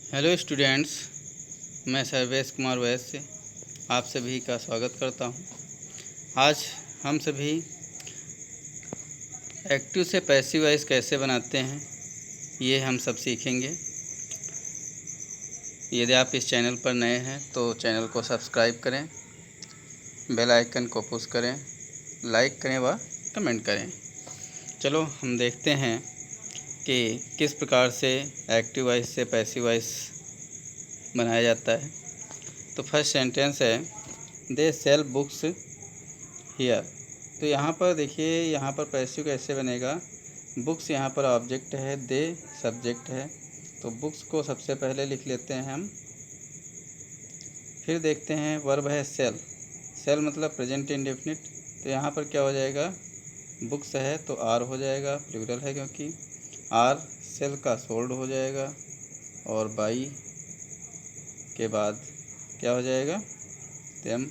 Hello students, मैं सर्वेश कुमार वैश्य आप सभी का स्वागत करता हूं। आज हम सभी एक्टिव से पैसिव वॉइस कैसे बनाते हैं ये हम सब सीखेंगे। यदि आप इस चैनल पर नए हैं तो चैनल को सब्सक्राइब करें, बेल आइकन को पुश करें, लाइक करें व कमेंट करें। चलो हम देखते हैं कि किस प्रकार से एक्टिव वॉइस से पैसिव वॉइस बनाया जाता है। तो फर्स्ट सेंटेंस है दे सेल बुक्स हियर। तो यहाँ पर देखिए, यहाँ पर पैसिव कैसे बनेगा। बुक्स यहाँ पर ऑब्जेक्ट है, दे सब्जेक्ट है, तो बुक्स को सबसे पहले लिख लेते हैं हम। फिर देखते हैं वर्ब है सेल। सेल मतलब प्रेजेंट इंडेफिनिट। तो यहाँ पर क्या हो जाएगा, बुक्स है तो आर हो जाएगा, प्लूरल है क्योंकि आर सेल का सोल्ड हो जाएगा, और बाई के बाद क्या हो जाएगा, देम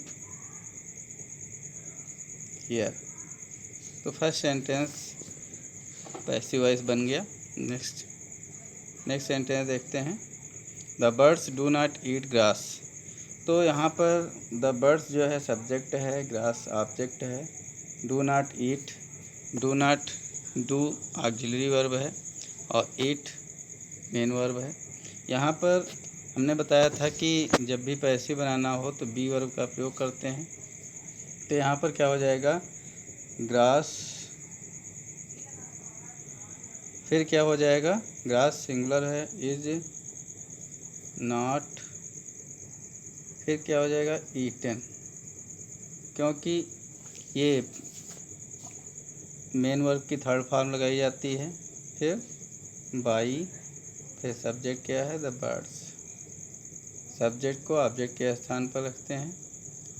हियर। तो फर्स्ट सेंटेंस पैसिव वॉइस बन गया। नेक्स्ट सेंटेंस देखते हैं the birds do not eat grass. तो यहाँ पर द बर्ड्स जो है सब्जेक्ट है, ग्रास ऑब्जेक्ट है, do not eat, do not do auxiliary verb है और ईट मेन वर्ब है। यहाँ पर हमने बताया था कि जब भी पैसिव बनाना हो तो बी वर्ब का प्रयोग करते हैं। तो यहाँ पर क्या हो जाएगा, ग्रास, फिर क्या हो जाएगा, ग्रास सिंगुलर है, इज नॉट, फिर क्या हो जाएगा, ईटन, क्योंकि ये मेन वर्ब की थर्ड फॉर्म लगाई जाती है। फिर बाई, फिर सब्जेक्ट क्या है, द बर्ड्स। सब्जेक्ट को ऑब्जेक्ट के स्थान पर रखते हैं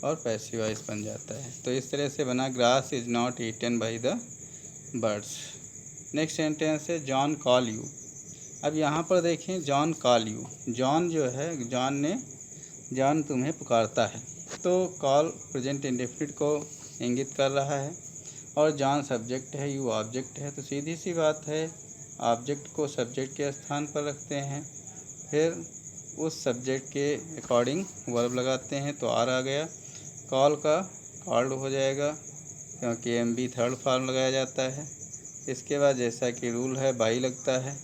और पैसिव वॉइस बन जाता है। तो इस तरह से बना grass is not eaten by the birds. Next sentence है जॉन कॉल यू। अब यहाँ पर देखें जॉन कॉल यू, जॉन जो है, जॉन तुम्हें पुकारता है। तो कॉल प्रेजेंट इंडेफिनिट को इंगित कर रहा है और जॉन सब्जेक्ट है, यू ऑब्जेक्ट है। तो सीधी सी बात है, ऑब्जेक्ट को सब्जेक्ट के स्थान पर रखते हैं, फिर उस सब्जेक्ट के अकॉर्डिंग वर्ब लगाते हैं। तो आर आ गया, कॉल का कॉल्ड हो जाएगा क्योंकि एम बी थर्ड फॉर्म लगाया जाता है। इसके बाद जैसा कि रूल है बाई लगता है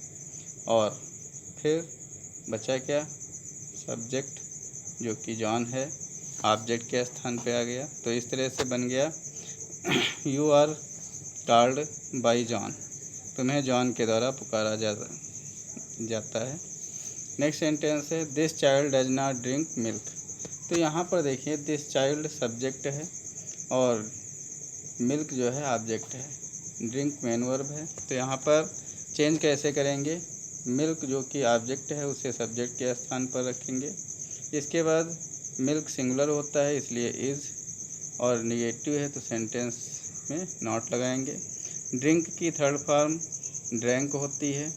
और फिर बचा क्या, सब्जेक्ट जो कि जॉन है, ऑब्जेक्ट के स्थान पे आ गया। तो इस तरह से बन गया you are called by John, तुम्हें जॉन के द्वारा पुकारा जाता है। नेक्स्ट सेंटेंस है this child does not drink milk. तो यहाँ पर देखिए दिस चाइल्ड सब्जेक्ट है और मिल्क जो है ऑब्जेक्ट है, ड्रिंक मेन वर्ब है। तो यहाँ पर चेंज कैसे करेंगे, मिल्क जो कि ऑब्जेक्ट है उसे सब्जेक्ट के स्थान पर रखेंगे। इसके बाद मिल्क सिंगुलर होता है इसलिए इज़, और निगेटिव है तो सेंटेंस में नॉट लगाएंगे। ड्रिंक की थर्ड फॉर्म ड्रैंक होती है,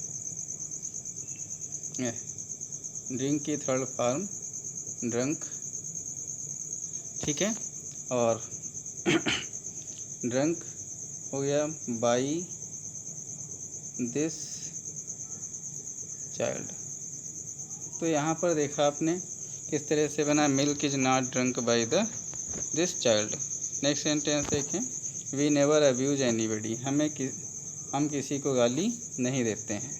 ड्रिंक की थर्ड फॉर्म ड्रंक, ठीक है। और ड्रंक हो गया बाई दिस चाइल्ड। तो यहाँ पर देखा आपने किस तरह से बना, milk is not drunk by the this child. Next sentence देखें वी नेवर अब्यूज एनीबडी। हम किसी को गाली नहीं देते हैं,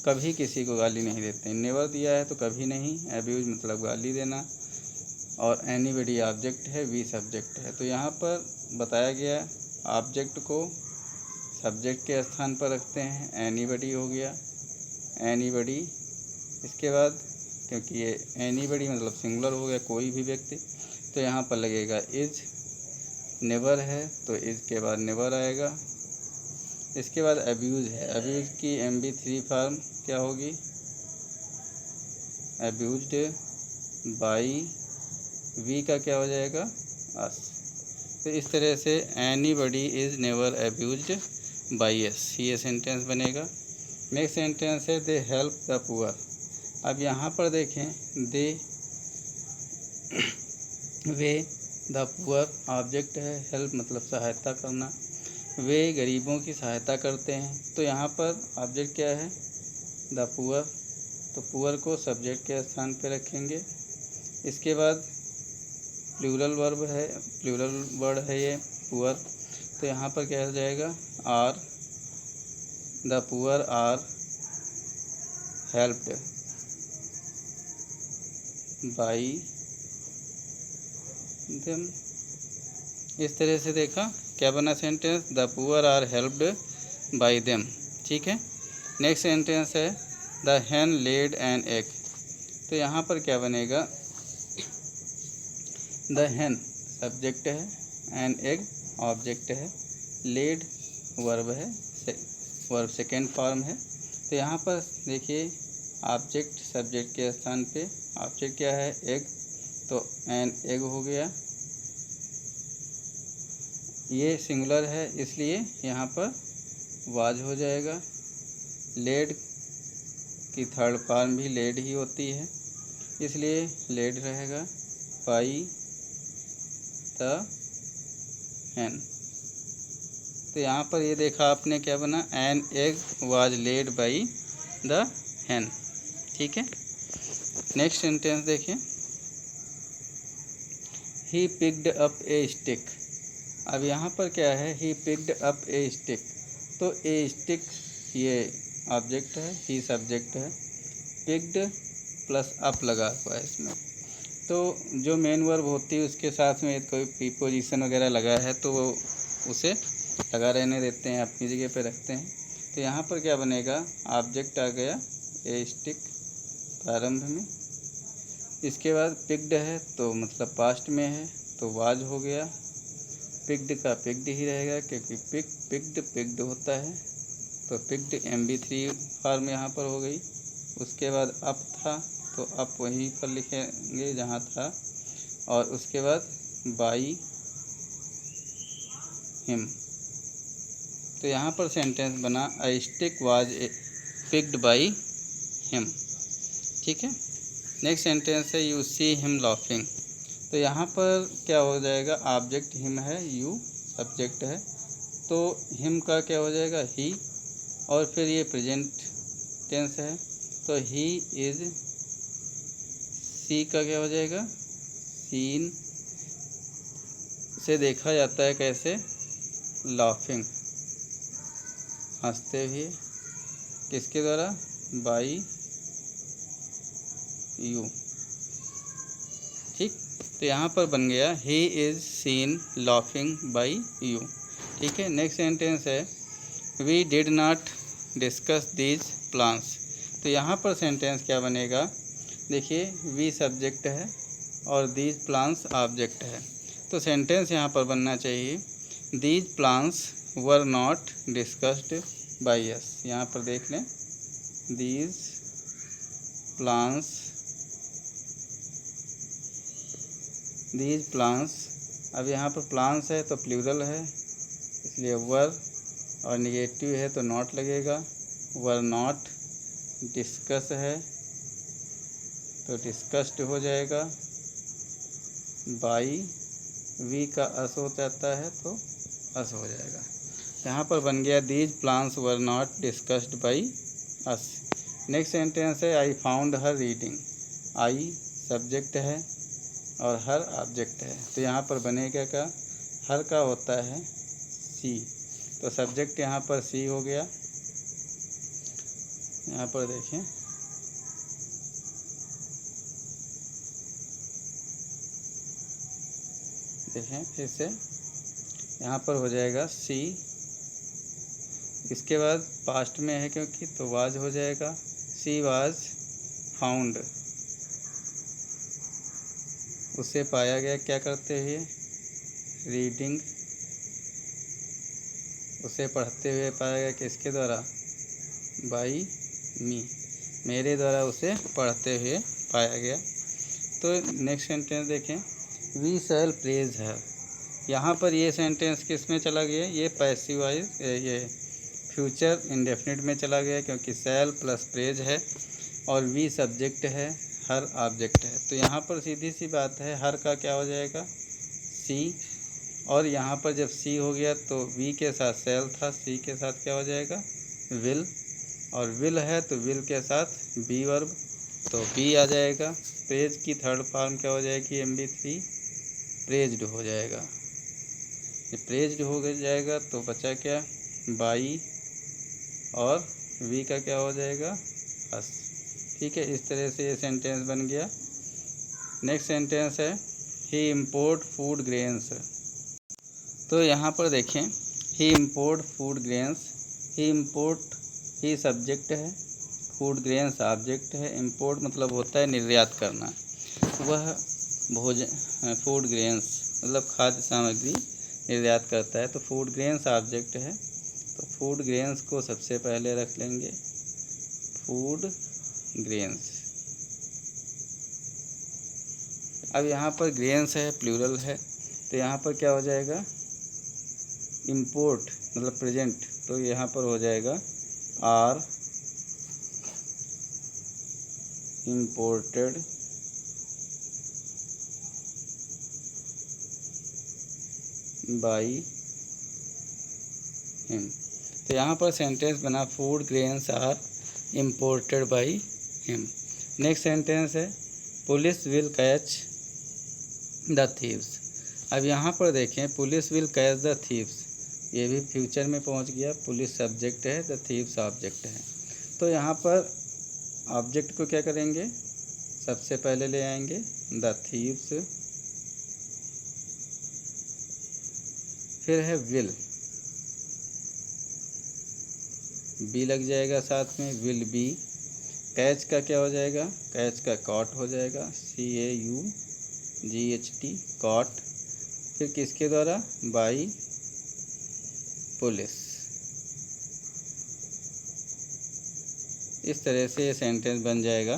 कभी किसी को गाली नहीं देते हैं। नेवर दिया है तो कभी नहीं, अब्यूज मतलब गाली देना, और एनीबडी ऑब्जेक्ट है, वी सब्जेक्ट है। तो यहाँ पर बताया गया ऑब्जेक्ट को सब्जेक्ट के स्थान पर रखते हैं, एनीबडी हो गया, एनीबडी। इसके बाद क्योंकि ये एनीबडी मतलब सिंगुलर हो गया, कोई भी व्यक्ति, तो यहाँ पर लगेगा इज, नेवर है तो इज के बाद नेवर आएगा। इसके बाद अब्यूज है, अब्यूज की एम बी थ्री फॉर्म क्या होगी, अब्यूज्ड बाई, वी का क्या हो जाएगा, अस। तो इस तरह से anybody is never abused by us, ये सेंटेंस बनेगा। नेक्स्ट सेंटेंस है दे हेल्प द पुअर। अब यहाँ पर देखें दे, वे, द पुअर ऑब्जेक्ट है, हेल्प मतलब सहायता करना, वे गरीबों की सहायता करते हैं। तो यहाँ पर ऑब्जेक्ट क्या है, द पुअर, तो पुअर को सब्जेक्ट के स्थान पे रखेंगे। इसके बाद प्लूरल वर्ड है ये पुअर, तो यहाँ पर क्या हो जाएगा, are, the poor are helped by them. इस तरह से देखा क्या बना sentence, the poor are helped by them. ठीक है। नेक्स्ट सेंटेंस है the hen laid an egg. तो यहाँ पर क्या बनेगा, द हैन सब्जेक्ट है, एन एग ऑब्जेक्ट है, लेड वर्ब है, वर्ब सेकेंड फॉर्म है। तो यहाँ पर देखिए ऑब्जेक्ट सब्जेक्ट के स्थान पे, ऑब्जेक्ट क्या है, एग, तो एन एग हो गया। ये सिंगुलर है इसलिए यहाँ पर वाज हो जाएगा। लेड की थर्ड फॉर्म भी लेड ही होती है, इसलिए लेड रहेगा बाई द हैन। तो यहाँ पर ये देखा आपने क्या बना, an egg was led by the हैन। ठीक है। नेक्स्ट सेंटेंस देखिए, he picked up A stick. अब यहाँ पर क्या है, he picked up A stick, तो ए स्टिक ये ऑब्जेक्ट है, ही सब्जेक्ट है, पिक्ड प्लस अप लगा हुआ है इसमें। तो जो मेन वर्ब होती है उसके साथ में कोई प्रीपोजिशन वगैरह लगा है तो वो उसे लगा रहने देते हैं, अपनी जगह पे रखते हैं। तो यहाँ पर क्या बनेगा, ऑब्जेक्ट आ गया ए स्टिक प्रारंभ में। इसके बाद पिक्ड है तो मतलब पास्ट में है तो वाज हो गया। पिक्ड का पिक्ड ही रहेगा क्योंकि पिक्ड होता है, तो पिक्ड MB3 फॉर्म यहाँ पर हो गई। उसके बाद अप था तो अप वहीं पर लिखेंगे जहाँ था, और उसके बाद बाई हिम। तो यहाँ पर सेंटेंस बना I stick was picked by him. ठीक है। नेक्स्ट सेंटेंस है यू सी हिम लाफिंग। तो यहाँ पर क्या हो जाएगा, ऑब्जेक्ट हिम है, यू सब्जेक्ट है, तो हिम का क्या हो जाएगा, ही, और फिर ये प्रेजेंट टेंस है तो ही इज, सी का क्या हो जाएगा, सीन से देखा जाता है कैसे, लाफिंग हंसते हुए, किसके द्वारा, बाई यू। ठीक। तो यहाँ पर बन गया he is seen laughing by you. ठीक है। नेक्स्ट सेंटेंस है we did not discuss these plans. तो यहाँ पर सेंटेंस क्या बनेगा, देखिए वी सब्जेक्ट है और दीज प्लान्स ऑब्जेक्ट है, तो सेंटेंस यहाँ पर बनना चाहिए these plans were not discussed by अस। यहाँ पर देख लें, दीज प्लान्स, अब यहाँ पर प्लान्स है तो प्लूरल है इसलिए वर, और निगेटिव है तो नॉट लगेगा, वर नॉट। डिस्कस है तो डिस्कस्ड हो जाएगा, बाई वी का अस हो जाता है तो अस हो जाएगा। यहाँ पर बन गया these plans were not discussed by us. Next sentence है I found her reading. I subject है और हर ऑब्जेक्ट है, तो यहाँ पर बनेगा क्या, हर का होता है सी, तो सब्जेक्ट यहाँ पर सी हो गया। यहाँ पर देखें, फिर से यहाँ पर हो जाएगा सी। इसके बाद पास्ट में है क्योंकि, तो वाज हो जाएगा, सी वाज फाउंड, उसे पाया गया क्या करते हुए, रीडिंग, उसे पढ़ते हुए पाया गया किसके द्वारा, बाई मी, मेरे द्वारा उसे पढ़ते हुए पाया गया। तो नेक्स्ट सेंटेंस देखें, वी शैल प्रेज है। यहाँ पर ये सेंटेंस किस में चला गया, ये पैसिव वॉइस, ये फ्यूचर इंडेफिनिट में चला गया क्योंकि शैल प्लस प्रेज है और वी सब्जेक्ट है, हर ऑब्जेक्ट है। तो यहाँ पर सीधी सी बात है, हर का क्या हो जाएगा, सी, और यहाँ पर जब सी हो गया तो वी के साथ शैल था, सी के साथ क्या हो जाएगा, विल। और विल है तो विल के साथ बी वर्ब, तो बी आ जाएगा। प्रेज की थर्ड फॉर्म क्या हो जाएगी MB3, प्रेज्ड हो जाएगा। ये प्रेज्ड हो जाएगा तो बचा क्या, बाई और वी का क्या हो जाएगा, अस। ठीक है, इस तरह से ये सेंटेंस बन गया। नेक्स्ट सेंटेंस है ही इम्पोर्ट फूड ग्रेन्स। तो यहाँ पर देखें, ही इम्पोर्ट फूड ग्रेन्स, ही इम्पोर्ट ही सब्जेक्ट है, फूड ग्रेन्स ऑब्जेक्ट है। इम्पोर्ट मतलब होता है निर्यात करना, वह भोजन फूड ग्रेन्स मतलब खाद्य सामग्री निर्यात करता है। तो फूड ग्रेन्स ऑब्जेक्ट है, तो फूड ग्रेन्स को सबसे पहले रख लेंगे, फूड ग्रेन्स। अब यहाँ पर ग्रेन्स है, प्लूरल है, तो यहाँ पर क्या हो जाएगा, इम्पोर्ट मतलब प्रेजेंट, तो यहाँ पर हो जाएगा आर इम्पोर्टेड बाई हिम। तो यहाँ पर सेंटेंस बना food grains are imported by him. Next sentence है police will catch the thieves. अब यहाँ पर देखें, police will catch the thieves, ये भी फ्यूचर में पहुँच गया। पुलिस सब्जेक्ट है, द थीव्स ऑब्जेक्ट है। तो यहाँ पर ऑब्जेक्ट को क्या करेंगे, सबसे पहले ले आएंगे द थीव्स, फिर है विल, बी लग जाएगा साथ में, विल बी। कैच का क्या हो जाएगा, कैच का कॉट हो जाएगा, CAUGHT कॉट। फिर किसके द्वारा, बाई पुलिस। इस तरह से ये सेंटेंस बन जाएगा,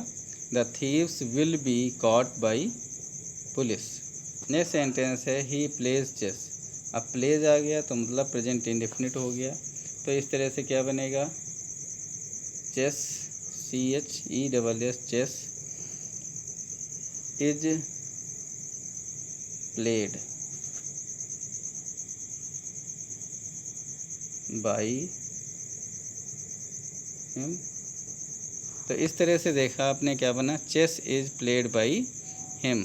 the thieves will be caught by police. Next sentence है ही प्लेज चेस। अब प्लेज आ गया तो मतलब प्रेजेंट इंडेफिनिट हो गया, तो इस तरह से क्या बनेगा, chess, CHESS chess is played by him. तो इस तरह से देखा आपने, क्या बना, chess is played by him.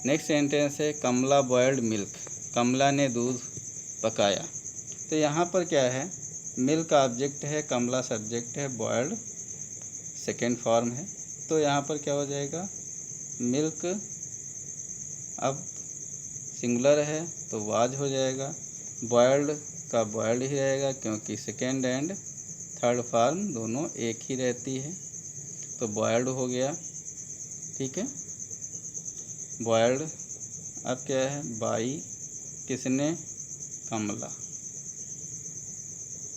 Next sentence है कमला बॉयल्ड मिल्क। कमला ने दूध पकाया। तो यहाँ पर क्या है, मिल्क ऑब्जेक्ट है, कमला सब्जेक्ट है, बॉयल्ड सेकेंड फॉर्म है। तो यहाँ पर क्या हो जाएगा, मिल्क अब सिंगुलर है तो वाज हो जाएगा, बॉयल्ड का बॉयल्ड ही रहेगा क्योंकि सेकेंड एंड थर्ड फॉर्म दोनों एक ही रहती है, तो बॉयल्ड हो गया। ठीक है, बॉयल्ड। अब क्या है, बाई किसने, कमला।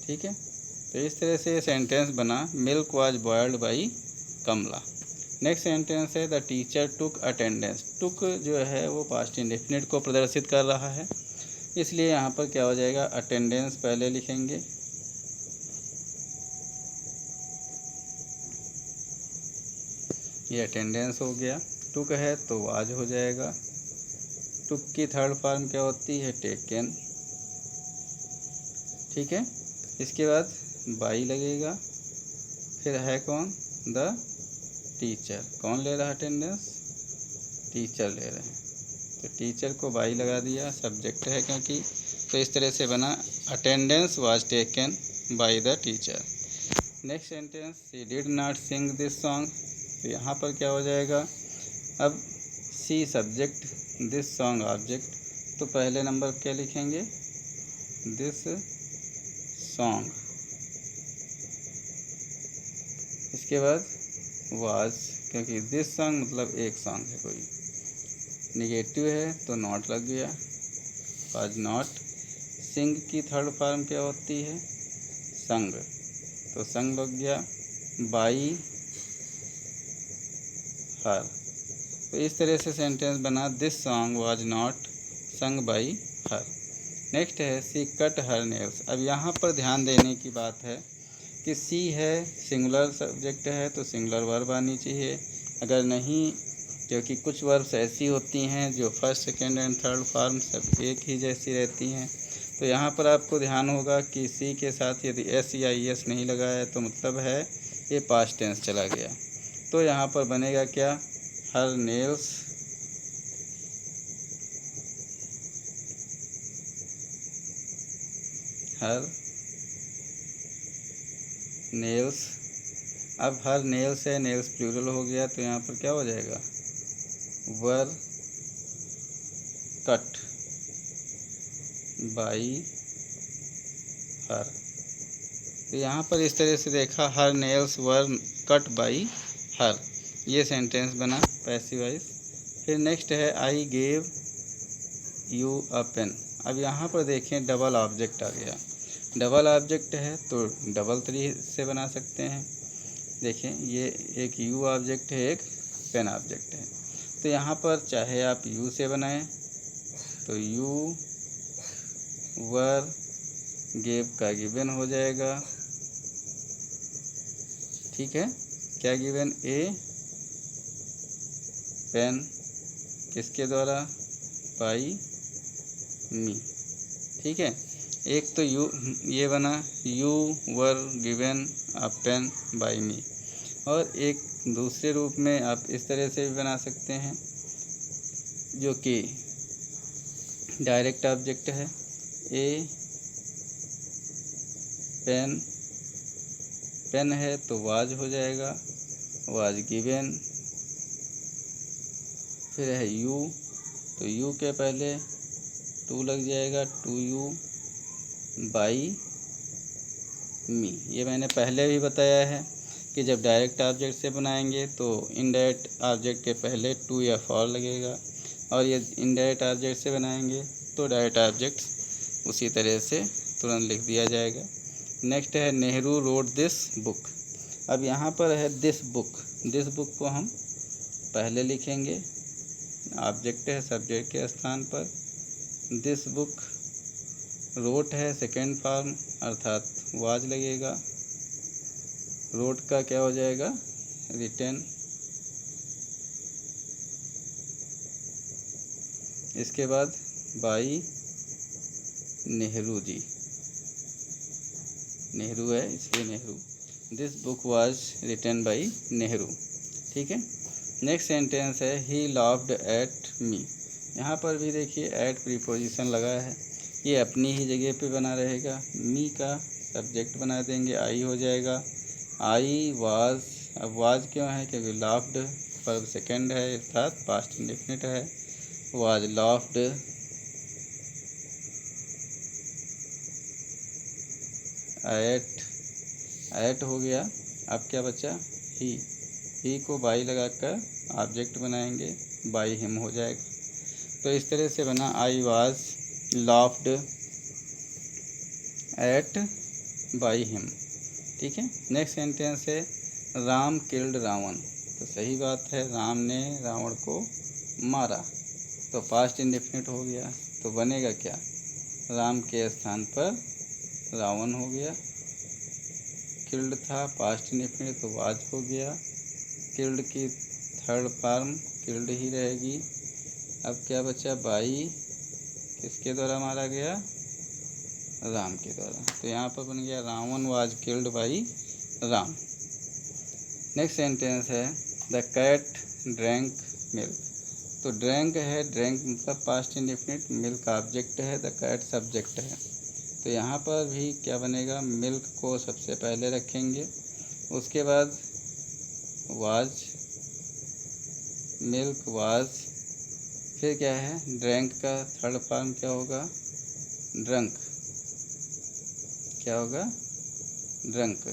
ठीक है, तो इस तरह से सेंटेंस बना, milk was boiled by Kamala. Next sentence है the teacher took attendance. Took जो है वो पास्ट इंडेफिनिट को प्रदर्शित कर रहा है, इसलिए यहाँ पर क्या हो जाएगा, अटेंडेंस पहले लिखेंगे, ये अटेंडेंस हो गया। टुक है तो वाज हो जाएगा। टुक की थर्ड फॉर्म क्या होती है, टेकन। ठीक है, इसके बाद बाई लगेगा, फिर है कौन, द टीचर। कौन ले रहा है अटेंडेंस, टीचर ले रहे हैं, तो टीचर को बाई लगा दिया, सब्जेक्ट है क्योंकि। तो इस तरह से बना attendance was taken by the teacher. Next sentence she did not Singh this song. तो यहाँ पर क्या हो जाएगा, अब सी सब्जेक्ट, दिस सॉन्ग ऑब्जेक्ट, तो पहले नंबर क्या लिखेंगे, दिस सॉन्ग। इसके बाद वाज, क्योंकि दिस सॉन्ग मतलब एक सॉन्ग है कोई, निगेटिव है तो नॉट लग गया, वाज नॉट। सिंग की थर्ड फॉर्म क्या होती है, संग, तो संग लग गया, बाई हर। तो इस तरह से सेंटेंस बना, दिस सॉन्ग वाज नॉट संग बाई हर। नेक्स्ट है सी कट हर नेल्स। अब यहाँ पर ध्यान देने की बात है कि सी है, सिंगुलर सब्जेक्ट है तो सिंगुलर वर्ब आनी चाहिए, अगर नहीं, क्योंकि कुछ वर्ब्स ऐसी होती हैं जो first second and third form सब एक ही जैसी रहती हैं, तो यहाँ पर आपको ध्यान होगा कि सी के साथ यदि एस या ई एस नहीं लगा है तो मतलब है ये पास्ट टेंस चला गया। तो यहाँ पर बनेगा क्या, हर नेल्स हर नेल्स। अब हर नेल्स है, नेल्स प्लूरल हो गया तो यहाँ पर क्या हो जाएगा, वर कट बाई हर। तो यहाँ पर इस तरह से देखा, her nails were cut by her, ये सेंटेंस बना पैसिव वॉइस। फिर नेक्स्ट है I gave you a pen. अब यहाँ पर देखें डबल ऑब्जेक्ट आ गया। डबल ऑब्जेक्ट है तो डबल तरीके से बना सकते हैं। देखें ये एक यू ऑब्जेक्ट है, एक पेन ऑब्जेक्ट है। तो यहाँ पर चाहे आप यू से बनाएं तो यू वर गेव का गिवन हो जाएगा, ठीक है। क्या गिवन, ए पेन किसके द्वारा, बाई मी, ठीक है। एक तो यू ये बना, you were given a pen by me. और एक दूसरे रूप में आप इस तरह से भी बना सकते हैं जो कि डायरेक्ट ऑब्जेक्ट है, ए पेन, पेन है तो वाज हो जाएगा, वाज गिवन। फिर है यू, तो यू के पहले टू लग जाएगा, टू यू बाई मी। ये मैंने पहले भी बताया है कि जब डायरेक्ट ऑब्जेक्ट से बनाएंगे तो इनडायरेक्ट ऑब्जेक्ट के पहले टू या फॉर लगेगा, और ये इनडायरेक्ट ऑब्जेक्ट से बनाएंगे तो डायरेक्ट ऑब्जेक्ट उसी तरह से तुरंत लिख दिया जाएगा। नेक्स्ट है नेहरू रोड दिस बुक। अब यहाँ पर है दिस बुक, दिस बुक को हम पहले लिखेंगे, ऑब्जेक्ट है सब्जेक्ट के स्थान पर। दिस बुक रोट है सेकेंड फॉर्म अर्थात वाज लगेगा, रोट का क्या हो जाएगा, रिटन। इसके बाद बाई नेहरू जी, नेहरू है इसलिए Nehru, this book was written by Nehru, ठीक है। नेक्स्ट सेंटेंस है ही लाफ्ड एट मी। यहाँ पर भी देखिए एट प्रीपोजिशन लगा है, ये अपनी ही जगह पे बना रहेगा। मी का सब्जेक्ट बना देंगे, आई हो जाएगा, आई वाज। अब वाज क्यों है, क्योंकि लाफ्ड वर्ब सेकेंड है अर्थात पास्ट इंडेफिनिट है, वाज लाफ्ड एट हो गया। अब क्या बचा, ही को बाई लगाकर ऑब्जेक्ट बनाएंगे, बाई हिम हो जाएगा। तो इस तरह से बना I was laughed eight by him, ठीक है। नेक्स्ट सेंटेंस है राम किल्ड रावण। तो सही बात है, राम ने रावण को मारा, तो पास्ट इंडेफिनिट हो गया। तो बनेगा क्या, राम के स्थान पर रावण हो गया, किल्ड था पास्ट इंडेफिनिट तो वाज हो गया, किल्ड की थर्ड फॉर्म किल्ड ही रहेगी। अब क्या बचा, बाई किसके द्वारा मारा गया, राम के द्वारा। तो यहाँ पर बन गया Ravan was killed by Ram. Next sentence है द कैट ड्रैंक मिल्क। तो ड्रैंक है, ड्रैंक मतलब पास्ट इंडेफिनिट, मिल्क ऑब्जेक्ट है, द कैट सब्जेक्ट है। तो यहाँ पर भी क्या बनेगा, मिल्क को सबसे पहले रखेंगे, उसके बाद वाज, मिल्क वाज, फिर क्या है ड्रैंक का थर्ड फॉर्म क्या होगा, ड्रंक, क्या होगा, ड्रंक,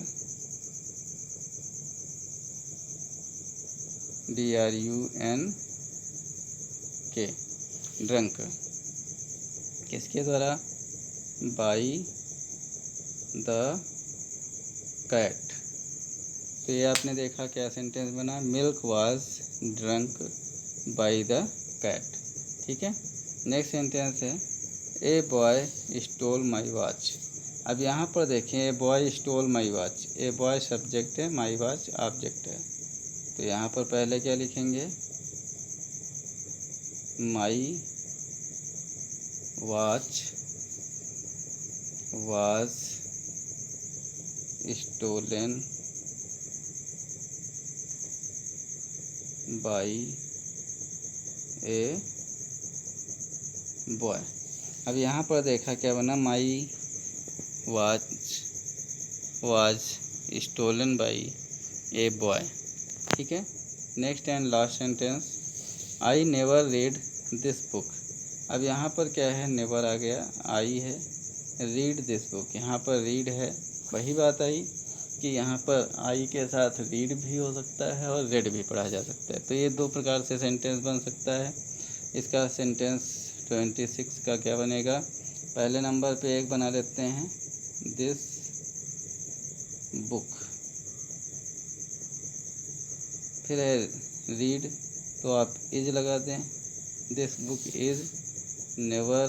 DRUNK, ड्रंक, किसके द्वारा, बाई द कैट। तो ये आपने देखा क्या सेंटेंस बना, milk was drunk by the cat, ठीक है। नेक्स्ट सेंटेंस है a boy stole my watch. अब यहाँ पर देखें a boy stole my watch, a boy subject है, माई वॉच ऑब्जेक्ट है। तो यहाँ पर पहले क्या लिखेंगे, my watch was stolen by a boy. अब यहाँ पर देखा क्या बना, my was stolen by a boy. ठीक है। Next and last sentence, I never read this book. अब यहाँ पर क्या है, नेवर आ गया, आई है, रीड दिस बुक, यहाँ पर रीड है। वही बात आई कि यहाँ पर आई के साथ रीड भी हो सकता है और रेड भी पढ़ा जा सकता है। तो ये दो प्रकार से सेंटेंस बन सकता है। इसका सेंटेंस 26 का क्या बनेगा, पहले नंबर पे एक बना लेते हैं, दिस बुक, फिर है रीड तो आप इज लगा दें, दिस बुक इज नेवर,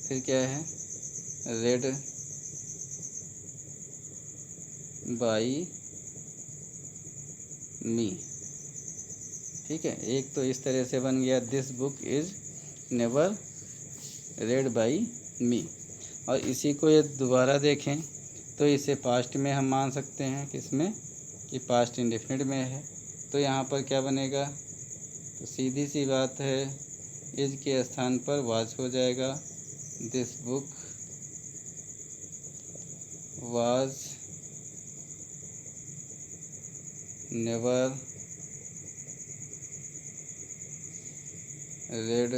फिर क्या है, रेड बाई मी। ठीक है, एक तो इस तरह से बन गया, this book is never read by me. और इसी को ये दोबारा देखें तो इसे पास्ट में हम मान सकते हैं, किसमें कि पास्ट इंडेफिनिट में है। तो यहाँ पर क्या बनेगा, तो सीधी सी बात है, इज के स्थान पर वाज हो जाएगा, this book was never read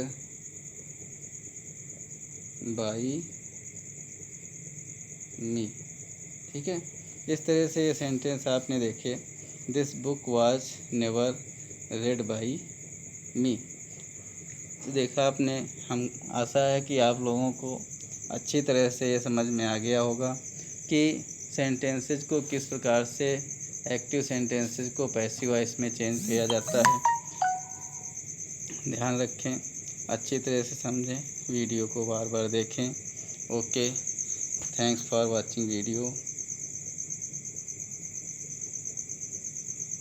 by me. ठीक है, इस तरह से ये सेंटेंस आपने देखे, this book was never read by me. देखा आपने, हम आशा है कि आप लोगों को अच्छी तरह से ये समझ में आ गया होगा कि सेंटेंसेस को किस प्रकार से एक्टिव सेंटेंसेस को पैसिव वॉइस में चेंज किया जाता है। ध्यान रखें, अच्छी तरह से समझें, वीडियो को बार बार देखें। Okay, thanks for watching video.